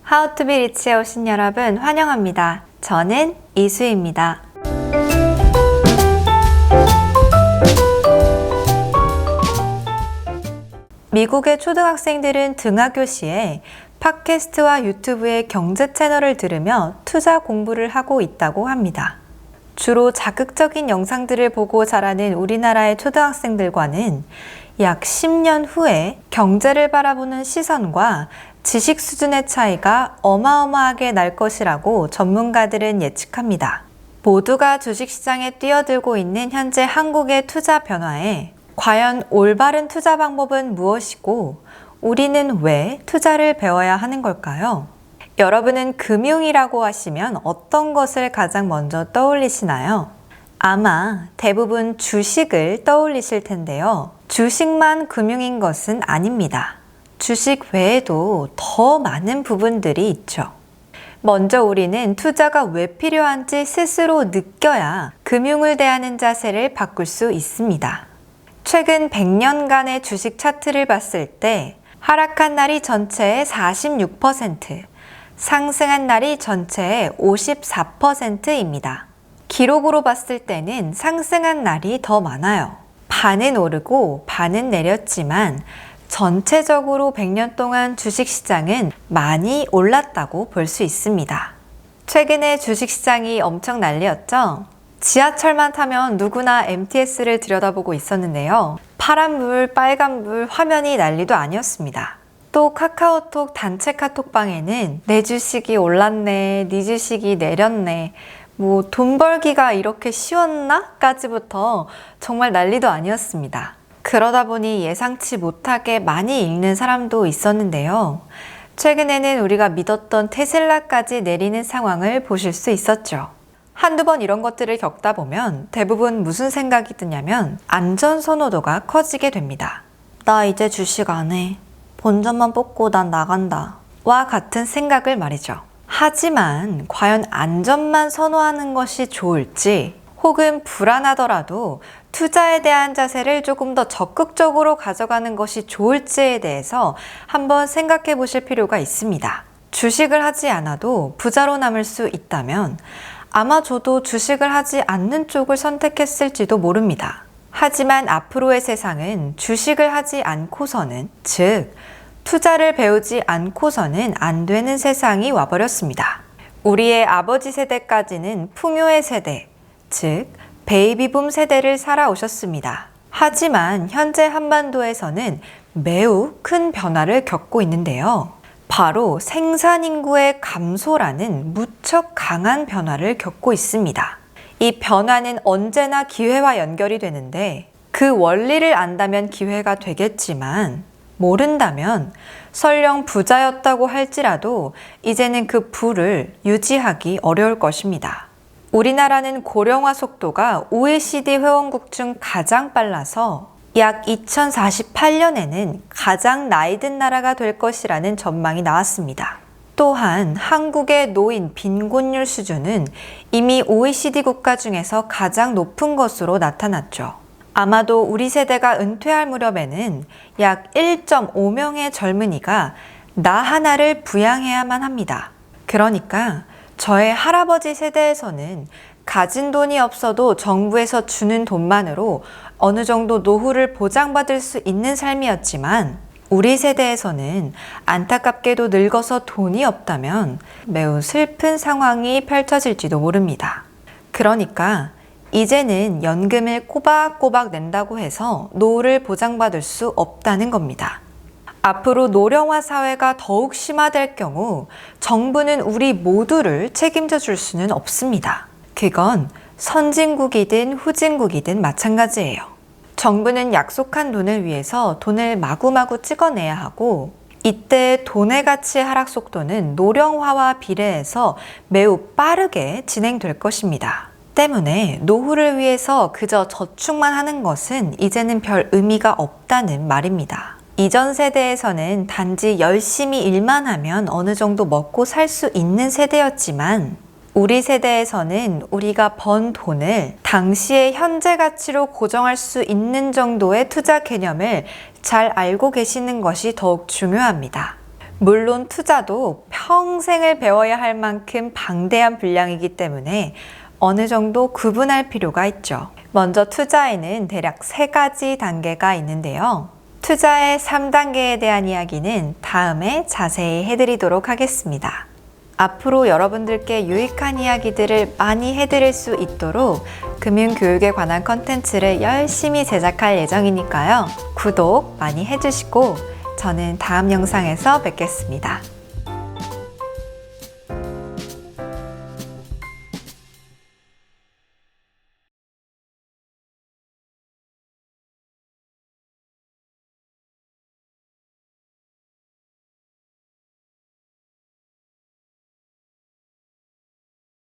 How to be rich에 오신 여러분 환영합니다. 저는 이수입니다. 미국의 초등학생들은 등하교 시에 팟캐스트와 유튜브의 경제 채널을 들으며 투자 공부를 하고 있다고 합니다. 주로 자극적인 영상들을 보고 자라는 우리나라의 초등학생들과는 약 10년 후에 경제를 바라보는 시선과 지식 수준의 차이가 어마어마하게 날 것이라고 전문가들은 예측합니다. 모두가 주식시장에 뛰어들고 있는 현재 한국의 투자 변화에 과연 올바른 투자 방법은 무엇이고 우리는 왜 투자를 배워야 하는 걸까요? 여러분은 금융이라고 하시면 어떤 것을 가장 먼저 떠올리시나요? 아마 대부분 주식을 떠올리실 텐데요. 주식만 금융인 것은 아닙니다. 주식 외에도 더 많은 부분들이 있죠. 먼저 우리는 투자가 왜 필요한지 스스로 느껴야 금융을 대하는 자세를 바꿀 수 있습니다. 최근 100년간의 주식 차트를 봤을 때 하락한 날이 전체의 46%, 상승한 날이 전체의 54%입니다. 기록으로 봤을 때는 상승한 날이 더 많아요. 반은 오르고 반은 내렸지만 전체적으로 100년 동안 주식시장은 많이 올랐다고 볼 수 있습니다. 최근에 주식시장이 엄청 난리였죠? 지하철만 타면 누구나 MTS를 들여다보고 있었는데요. 파란불, 빨간불, 화면이 난리도 아니었습니다. 또 카카오톡 단체 카톡방에는 내 주식이 올랐네, 네 주식이 내렸네, 돈 벌기가 이렇게 쉬웠나? 까지부터 정말 난리도 아니었습니다. 그러다 보니 예상치 못하게 많이 읽는 사람도 있었는데요. 최근에는 우리가 믿었던 테슬라까지 내리는 상황을 보실 수 있었죠. 한두 번 이런 것들을 겪다 보면 대부분 무슨 생각이 드냐면 안전 선호도가 커지게 됩니다. 나 이제 주식 안 해. 본전만 뽑고 난 나간다. 와 같은 생각을 말이죠. 하지만 과연 안전만 선호하는 것이 좋을지 혹은 불안하더라도 투자에 대한 자세를 조금 더 적극적으로 가져가는 것이 좋을지에 대해서 한번 생각해 보실 필요가 있습니다. 주식을 하지 않아도 부자로 남을 수 있다면 아마 저도 주식을 하지 않는 쪽을 선택했을지도 모릅니다. 하지만 앞으로의 세상은 주식을 하지 않고서는, 즉 투자를 배우지 않고서는 안 되는 세상이 와버렸습니다. 우리의 아버지 세대까지는 풍요의 세대, 즉 베이비붐 세대를 살아오셨습니다. 하지만 현재 한반도에서는 매우 큰 변화를 겪고 있는데요. 바로 생산인구의 감소라는 무척 강한 변화를 겪고 있습니다. 이 변화는 언제나 기회와 연결이 되는데 그 원리를 안다면 기회가 되겠지만 모른다면 설령 부자였다고 할지라도 이제는 그 부를 유지하기 어려울 것입니다. 우리나라는 고령화 속도가 OECD 회원국 중 가장 빨라서 약 2048년에는 가장 나이든 나라가 될 것이라는 전망이 나왔습니다. 또한 한국의 노인 빈곤율 수준은 이미 OECD 국가 중에서 가장 높은 것으로 나타났죠. 아마도 우리 세대가 은퇴할 무렵에는 약 1.5명의 젊은이가 나 하나를 부양해야만 합니다. 그러니까 저의 할아버지 세대에서는 가진 돈이 없어도 정부에서 주는 돈만으로 어느 정도 노후를 보장받을 수 있는 삶이었지만 우리 세대에서는 안타깝게도 늙어서 돈이 없다면 매우 슬픈 상황이 펼쳐질지도 모릅니다. 그러니까 이제는 연금을 꼬박꼬박 낸다고 해서 노후를 보장받을 수 없다는 겁니다. 앞으로 노령화 사회가 더욱 심화될 경우 정부는 우리 모두를 책임져 줄 수는 없습니다. 그건 선진국이든 후진국이든 마찬가지예요. 정부는 약속한 돈을 위해서 돈을 마구마구 찍어내야 하고 이때 돈의 가치의 하락 속도는 노령화와 비례해서 매우 빠르게 진행될 것입니다. 때문에 노후를 위해서 그저 저축만 하는 것은 이제는 별 의미가 없다는 말입니다. 이전 세대에서는 단지 열심히 일만 하면 어느 정도 먹고 살 수 있는 세대였지만 우리 세대에서는 우리가 번 돈을 당시의 현재 가치로 고정할 수 있는 정도의 투자 개념을 잘 알고 계시는 것이 더욱 중요합니다. 물론 투자도 평생을 배워야 할 만큼 방대한 분량이기 때문에 어느 정도 구분할 필요가 있죠. 먼저 투자에는 대략 3가지 단계가 있는데요. 투자의 3단계에 대한 이야기는 다음에 자세히 해드리도록 하겠습니다. 앞으로 여러분들께 유익한 이야기들을 많이 해드릴 수 있도록 금융교육에 관한 컨텐츠를 열심히 제작할 예정이니까요. 구독 많이 해주시고 저는 다음 영상에서 뵙겠습니다.